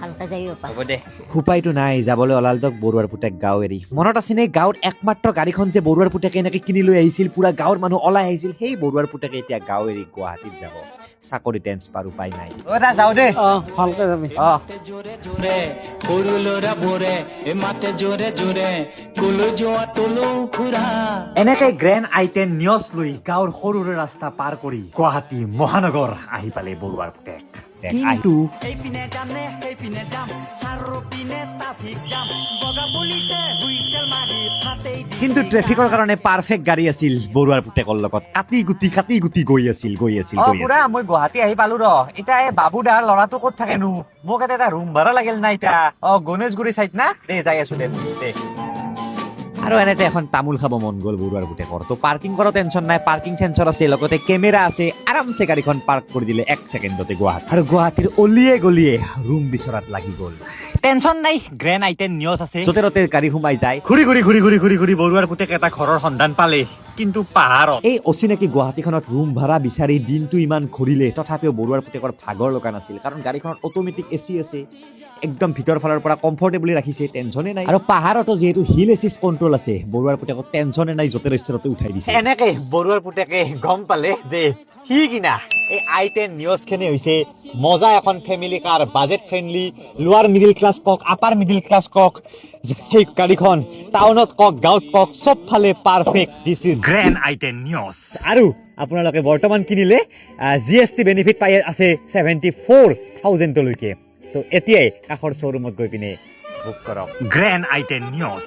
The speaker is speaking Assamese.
ভালকে যাইও পা হ'ব দে উপায়তো নাই যাবলৈ ওলালতক বৰুৱাৰ পুতেক গাঁও এৰি মনত আছেনে গাঁৱত একমাত্ৰ গাড়ীখন যে বৰুৱাৰ পুতেকে এনেকে কিনি লৈ আহিছিল পুৰা গাঁৱৰ মানুহ ওলাই আহিছিল সেই বৰুৱাৰ পুতেকে এতিয়া গাঁও এৰি গুৱাহাটীত যাব চাকৰি ট্ৰেন্সফাৰ উপায় নাই দা যাওঁ দে ভালকে যাবি জোৰে জোৰে কুৰুলৰা বোৰে মাতে জোৰে জোৰে কুলু যোৱা তুলু খুৰা এনেকে গ্ৰেণ্ড আইটেন নিয়জ লৈ গাঁৱৰ সৰুৰে ৰাস্তা পাৰ কৰি গুৱাহাটী মহানগৰ আহি পালে বৰুৱাৰ পুতেক কিন্তু এইপিনে যাম নে সেইপিনে যাম চাৰিওপিনে ট্ৰাফিক জাম বগা পুলিচে হুইছেল মাৰি ফাটেই দি কিন্তু ট্ৰেফিকৰ কাৰণে পাৰফেক্ট গাড়ী আছিল বৰুৱাৰ পুতেকৰ লগত কাটি গুটি গৈ আছিল পুৰা মই গুৱাহাটী আহি পালো ৰ এতিয়া এই বাবুদাৰ ল'ৰাটো ক'ত থাকেনো মোক এটা ৰুম ভাড়া লাগিল না এতিয়া গণেশগুৰি চাইড না দে যাই আছো দে আৰু এনেতে এখন তামোল খাব মন গ'ল বৰুৱাৰ পুতেকৰ তো পাৰ্কিং কৰাৰ টেনচন নাই পাৰ্কিং সেন্সৰ আছে লগতে কেমেৰা আছে আৰামছে গাড়ীখন পাৰ্ক কৰি দিলে 1 ছেকেণ্ডতে গুৱাহাটী আৰু গুৱাহাটীৰ অলিয়ে গলিয়ে ৰুম বিচৰাত লাগি গ'ল টেনচন নাই গ্ৰেণ্ড আইটেন নিউজ আছে য'তে ত'তে গাড়ী সোমাই যায় ঘূৰি ঘূৰি বৰুৱাৰ পুতেক এটা ঘৰৰ সন্ধান পালে কিন্তু পাহাৰত এই অচিনাকি গুৱাহাটীখনত ৰুম ভাড়া বিচাৰি দিনটো ইমান ঘূৰিলে তথাপিও বৰুৱাৰ পুতেকৰ ভাগৰ লগা নাছিল কাৰণ গাড়ীখনত অট'মেটিক এচি আছে একদম ভিতৰ ফালৰ পৰা কমফৰ্টেবলি ৰাখিছে টেনচনে নাই আৰু পাহাৰতো যিহেতু হিল এচিষ্ট কণ্ট্ৰল আছে বৰুৱাৰ পুতেকৰ টেনচনে নাই য'তে ইচ্ছাতে উঠাই দিছে এনেকে বৰুৱাৰ পুতেকে গম পালে যে সি কিনা এই আইটেন নিউজ খিনি হৈছে মজা এখন ফেমিলি কাৰ বাজেট ফ্ৰেণ্ডলি লোৱাৰ মিডিল ক্লাছ কক আপাৰ মিডিল ক্লাছ কক সেই গাড়ীখন টাউনত কক গাঁৱত কক চব ফালে perfect this is grand আইটেন news আৰু আপোনালোকে বৰ্তমান কিনিলে জিএছটি বেনিফিট পাই আছে 74,000 লৈকে তো এতিয়াই কাষৰ শ্ব'ৰুমত গৈ পিনে বুক কৰক গ্ৰেণ্ড আইটেন নিউজ